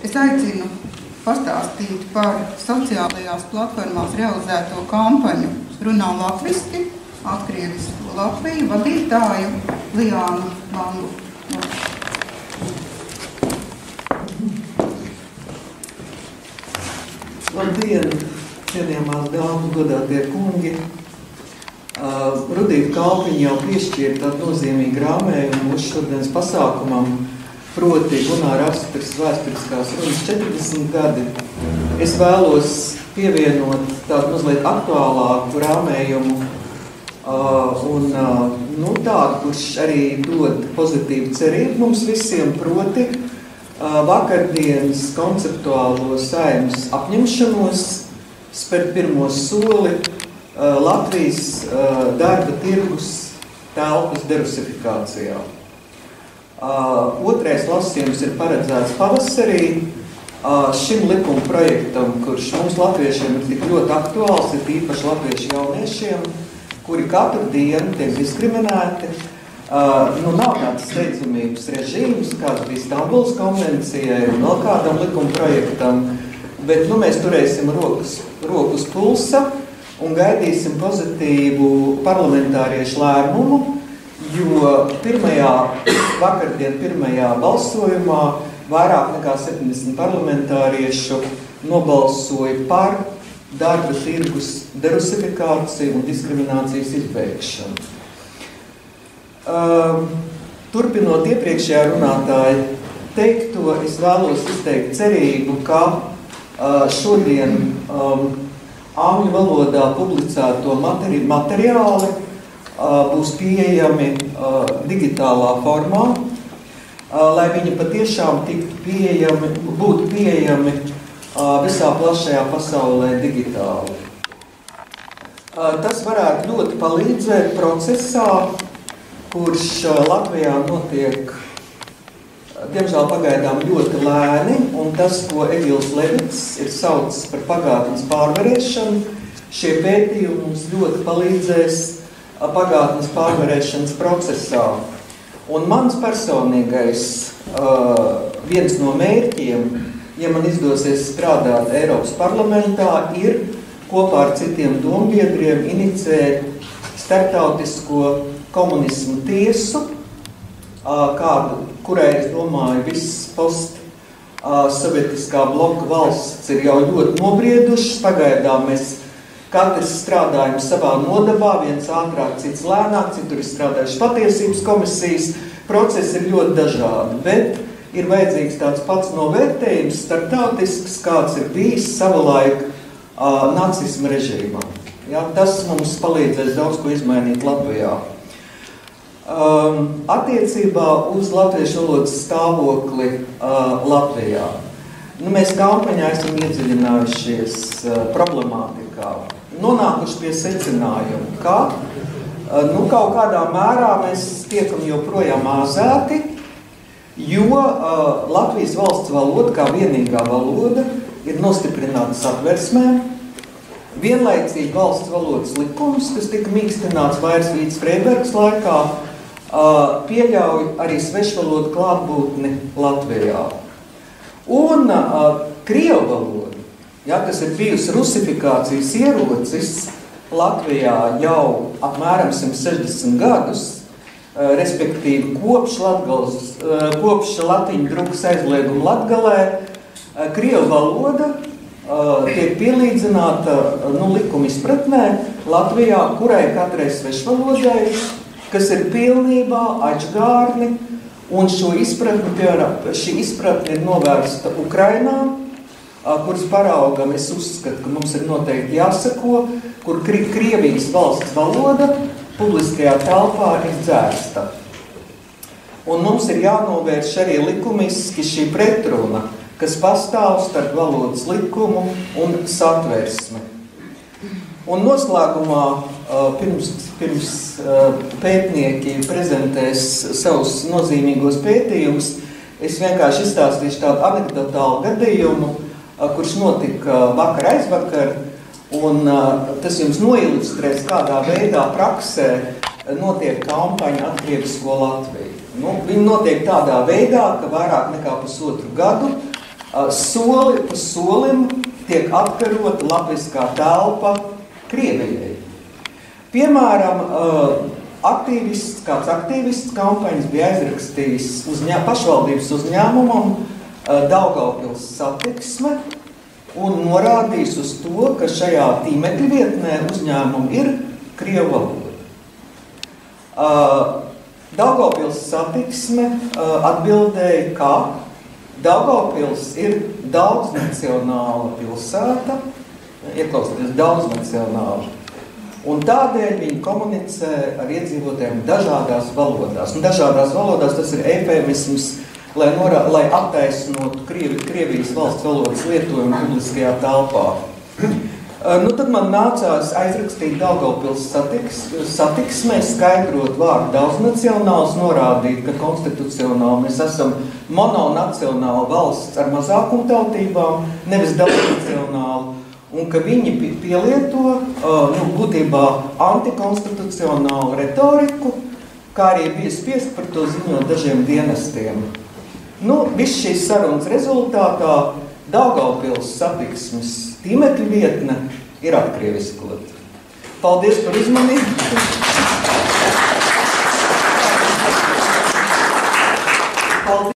Es aicinu pastāstīt par sociālajās platformās realizēto kampaņu Runā latviski, atkrievisko Latviju vadītāju Liānu Langu. Labdien, cienījamās dāmas, godātie kungi! Rudīta Kalpiņa jau piešķīra tādu nozīmīgu rāmējumu mūsu šodienas pasākumam, proti Gunāra Apstipras vēsturiskās runas 40 gadi. Es vēlos pievienot tādu mazliet aktuālāku rāmējumu un tādu, kurš arī dod pozitīvu cerību mums visiem, proti vakardienas konceptuālo Saeimas apņemšanos spērt pirmo soli Latvijas darba tirgus telpas derusifikācijā. Otrais lasījums ir paredzēts pavasarī. Šim likuma projektam, kurš mums latviešiem ir tik ļoti aktuāls, ir īpaši latviešu jauniešiem, kuri katru dienu tiek diskriminēti. Nav tāds steidzamības režīms, kāds bija Stambulas konvencijai un vēl kādam likuma projektam, bet mēs turēsim rokas pulsa un gaidīsim pozitīvu parlamentāriešu lēmumu, jo vakardien pirmajā balsojumā vairāk nekā 70 parlamentāriešu nobalsoja par darba tirgus derusifikāciju un diskriminācijas izbeigšanu. Turpinot iepriekšējā runātāja teikto, es vēlos izteikt cerību, ka šodien angļu valodā publicēto materiāli būs pieejami digitālā formā, lai viņi patiešām būtu pieejami visā plašajā pasaulē digitāli. Tas varētu ļoti palīdzēt procesā, kurš Latvijā notiek, diemžēl pagaidām ļoti lēni, un tas, ko Egils Levits ir saucis par pagātnes pārvarēšanu, šie pētījumi mums ļoti palīdzēs pagātnes pārvarēšanas procesā. Un mans personīgais viens no mērķiem, ja man izdosies strādāt Eiropas parlamentā, ir kopā ar citiem dombiedriem inicēt starptautisko komunismu tiesu, kurai, es domāju, viss postsovietiskā bloka valsts ir jau ļoti nobriedušas. Pagaidām mēs katrs strādājam savā nodabā, viens ātrāk, cits lēnāk, citur ir strādājuši patiesības komisijas. Procesi ir ļoti dažādi, bet ir vajadzīgs tāds pats novērtējums starptautisks, kāds ir bijis savulaik nacisma režīmā. Ja, tas mums palīdzēs daudz ko izmainīt Latvijā. Attiecībā uz latviešu valodas stāvokli Latvijā. Mēs kampaņā esam iedziļinājušies problemātikā, nonākuši pie secinājuma, ka kaut kādā mērā mēs tiekam joprojām āzēti, jo Latvijas valsts valoda, kā vienīgā valoda, ir nostiprināta Satversmē. Vienlaicīgi valsts valodas likums, kas tika mīkstināts Vairs Vīts Freibergas laikā, pieļauj arī svešvalodu klātbūtni Latvijā. Un krievu valoda, kas ir bijusi rusifikācijas ierocis Latvijā jau apmēram 160 gadus, respektīvi kopš latiņu drukas aizlieguma Latgalē, krievu valoda tiek pielīdzināta likuma izpratnē Latvijā, kurai katrai svešvalodai, kas ir pilnībā atžgārni, un šī izpratne ir novērsta Ukrainā, kuras paraugam es uzskatu, ka mums ir noteikti jāsako, kur Krievijas valsts valoda publiskajā telpā ir dzērsta. Un mums ir jānovērš arī likumiski šī pretruna, kas pastāv starp valodas likumu un satversmi. Un noslēgumā, pirms pētnieki prezentēs savus nozīmīgos pētījumus, es vienkārši izstāstīšu tādu anekdotālu gadījumu, kurš notika aizvakar, un tas jums noilustrēs, kādā veidā praksē notiek kampaņa Atkrievisko Latviju. Viņi notiek tādā veidā, ka vairāk nekā pusotru gadu Soli pa solim tiek atkarota latviskā telpa Krievijai. Piemēram, kāds aktīvists kampaņas bija aizrakstījis pašvaldības uzņēmumam Daugavpils Satiksme un norādījis uz to, ka šajā tīmekļa vietnē uzņēmumi ir krievu valoda. Daugavpils Satiksme atbildēja, ka Daugavpils ir daudznacionāla pilsēta, ieklausieties, daudznacionāla. Un tādēļ viņi komunicē ar iedzīvotājiem dažādās valodās. Un dažādās valodās tas ir eifemisms, lai attaisnotu Krievijas valsts valodas lietojumu publiskajā telpā. Tad man nācās aizrakstīt Daugavpils Satiksmē, skaidrot vārdu daudznacionāls, norādīt, ka konstitucionāli mēs esam mononacionāla valsts ar mazākumtautībām, nevis daudznacionāli. Un ka viņi pielieto būtībā antikonstitucionālu retoriku, kā arī bija spiest par to ziņot dažiem dienestiem. Viss šīs sarunas rezultātā Daugavpils Satiksmes tīmekļa vietne ir atkrieviskota. Paldies par uzmanību!